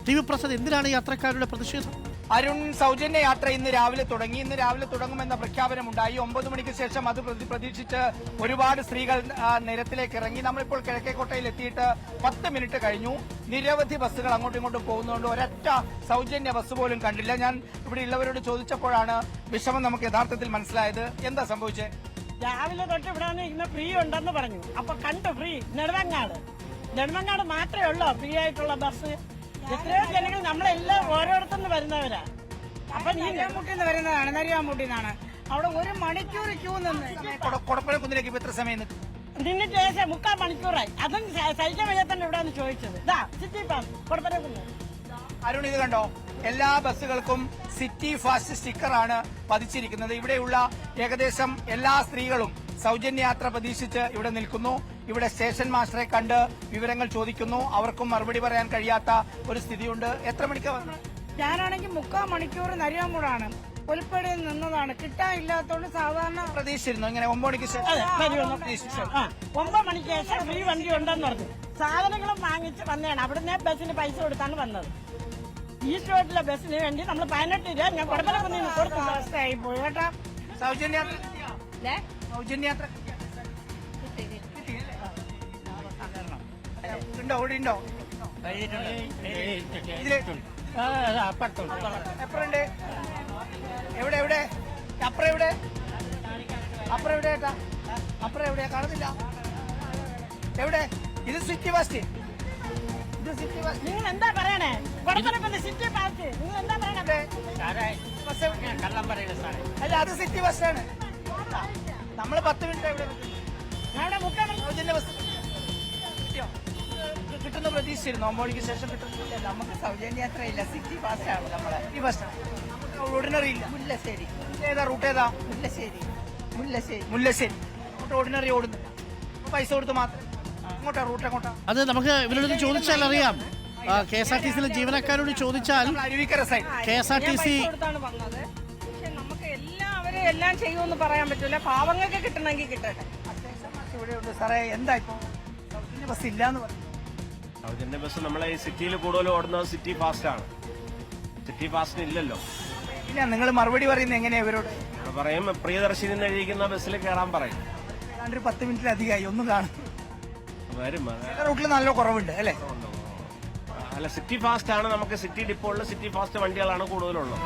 TV Prasad, എന്തിനാണ് യാത്രക്കാരുടെ പ്രതിഷേധം? അരുൺ, സൗജന്യ യാത്ര ഇന്ന് രാവിലെ തുടങ്ങി. ഇന്ന് രാവിലെ തുടങ്ങുമെന്ന പ്രഖ്യാപനമുണ്ടായി. 9 മണിക്ക് ശേഷം അത് പ്രതീക്ഷിച്ച് ഒരുപാട് സ്ത്രീകൾ നിരത്തിലേക്ക് ഇറങ്ങി. നമ്മളിപ്പോൾ കിഴക്കേക്കോട്ടയിൽ എത്തിയിട്ട് 10 മിനിറ്റ് കഴിഞ്ഞു. നിരവധി ബസ്സുകൾ അങ്ങോട്ടും ഇങ്ങോട്ടും പോകുന്നതുകൊണ്ട് ഒരൊറ്റ സൗജന്യ ബസ് പോലും കണ്ടില്ല. ഞാൻ ഇവിടെ ഉള്ളവരോട് ചോദിച്ചപ്പോഴാണ് വിഷമം നമുക്ക് യഥാർത്ഥത്തിൽ മനസ്സിലായത്. എന്താ സംഭവിച്ചത്? രാവിലെ തൊട്ട് ഇവിടെ ഇന്ന് ഫ്രീ ഉണ്ടെന്ന് പറഞ്ഞു. അപ്പൊ കണ്ടു ഫ്രീ നെടുമങ്ങാട് മാത്രമേ ഉള്ളൂ ഫ്രീ ആയിട്ടുള്ള ബസ്. എത്രയോ ജനങ്ങൾ നമ്മളെല്ലാം ഓരോരുത്തന്ന് വരുന്നവരാ. അപ്പൊ നീ നെടുമുട്ടിന്ന് വരുന്നതാണ്, നരിയാമ്പൂട്ടിന്നാണ്. അവിടെ 1 മണിക്കൂർ ക്യൂ നിന്ന്. കൊടപ്പനക്കുന്നിലേക്ക് എത്ര സമയം നിന്നിട്ട് ശേഷം 3/4 മണിക്കൂറായി. അതും സഹിക്കാൻ വയ്യാ തന്നെ ഇവിടെ നിന്ന് ചോദിച്ചത്. City pass കൊടുപ്പനക്കുന്ന്. അരുൺ, ഇത് കണ്ടോ? എല്ലാ ബസ്സുകൾക്കും സിറ്റി ഫാസ്റ്റ് സ്റ്റിക്കറാണ് പതിച്ചിരിക്കുന്നത്. ഇവിടെയുള്ള ഏകദേശം എല്ലാ സ്ത്രീകളും സൗജന്യ യാത്ര പ്രതീക്ഷിച്ച് ഇവിടെ നിൽക്കുന്നു. ഇവിടെ സ്റ്റേഷൻ മാസ്റ്ററെ കണ്ട് വിവരങ്ങൾ ചോദിക്കുന്നു. അവർക്കും മറുപടി പറയാൻ കഴിയാത്ത ഒരു സ്ഥിതിയുണ്ട്. എത്ര മണിക്കാ വന്നത്? ഞാനാണെങ്കിൽ 3/4 മണിക്കൂർ നരിയാമ്പൂടാണ്. പുൽപ്പടിയിൽ നിന്നതാണ്. കിട്ടാനില്ലാത്തോണ്ട് സാധാരണ പ്രതീക്ഷിച്ചിരുന്നു ഇങ്ങനെ 9 മണിക്ക് ശേഷം 9 മണിക്ക് ശേഷം ഫ്രീ വണ്ടി ഉണ്ടെന്ന് പറഞ്ഞു. സാധനങ്ങളും വാങ്ങിച്ച് വന്നതാണ്. അവിടുന്ന് ബസ്സിന് പൈസ കൊടുത്താണ് വന്നത്. ഈ സ്റ്റോപ്പിലെ ബസ്സിന് വേണ്ടി നമ്മൾ 18 രൂപ ഞാൻ കൊടുപ്പനക്കുന്നിന് കൊടുത്ത അവസ്ഥയായി പോയി കേട്ടാ. സൗജന്യ യാത്ര ഉണ്ടോ? ഇവിടെ ഉണ്ടോ? എപ്പറുണ്ട്? എവിടെ എവിടെ? അപ്പുറം എവിടെ? അപ്പുറം എവിടെ ഏട്ടാ? അപ്പുറം എവിടെയാ? കാണുന്നില്ല. എവിടെ? ഇത് സിറ്റി ഫാസ്റ്റ്. ഇത് സിറ്റി ഫാസ്റ്റ്. നിങ്ങൾ എന്താ പറയണേ? കൊടുപ്പനക്കുന്ന് സിറ്റി ഫാസ്റ്റ്. നിങ്ങൾ എന്താ പറയണേ? അല്ല, അത് സിറ്റി ബസ്സാണ്. നമ്മള് 10 മിനിറ്റ് എവിടെ സൗജന്യ ബസ് കിട്ടുന്ന പ്രതീക്ഷിച്ചിരുന്നു. 9 മണിക്ക് ശേഷം കിട്ടുന്നില്ല. നമുക്ക് സൗജന്യ യാത്ര ഇല്ല, സിറ്റി ബസ്സാണ്. നമ്മളെ സിറ്റി ബസ്സാണ്. ഓർഡിനറി ഇല്ല. മുല്ലശ്ശേരി. ഏതാ റൂട്ട്? ഏതാ? മുല്ലശ്ശേരി. അങ്ങോട്ട് ഓർഡിനറി ഓടുന്നില്ല. പൈസ കൊടുത്ത് മാത്രം. അങ്ങോട്ടാ റൂട്ട്? എങ്ങോട്ടാ? അത് നമുക്ക് ഇവരോട് ചോദിച്ചാൽ അറിയാം. KSRTCയിലെ ജീവനക്കാരോട് ചോദിച്ചാൽ അരുവിക്കര സൈഡ് KSRTC വന്നത്. പക്ഷെ നമുക്ക് എല്ലാം ചെയ്യുമെന്ന് പറയാൻ പറ്റില്ല. പാവങ്ങൾക്ക് കിട്ടണമെങ്കിൽ കിട്ടട്ടെ. ഇവിടെയുണ്ട് സാറേ. എന്താ ഇപ്പൊ സൗജന്യ ബസ് ഇല്ലാന്ന് പറഞ്ഞു? സൗജന്യ ബസ് നമ്മളെ ഈ സിറ്റിയിൽ കൂടുതൽ ഓടുന്നത് സിറ്റി ഫാസ്റ്റ് ആണ്. സിറ്റി ഫാസ്റ്റിന് ഇല്ലല്ലോ. പിന്നെ നിങ്ങൾ മറുപടി പറയുന്നത് എങ്ങനെയാ ഇവരോട്? പറയും പ്രിയദർശിനി എഴുതിയിരിക്കുന്ന ബസ്സിൽ കയറാൻ പറയും. ഒരു 10 മിനിറ്റിലധികമായി. ഒന്നും കാണും. വരും. റൂട്ടിൽ നല്ല കുറവുണ്ട് അല്ലേ? അല്ല, സിറ്റി ഫാസ്റ്റ് ആണ്. നമുക്ക് സിറ്റി ഡിപ്പോകളിൽ സിറ്റി ഫാസ്റ്റ് വണ്ടികളാണ് കൂടുതലുള്ളത്.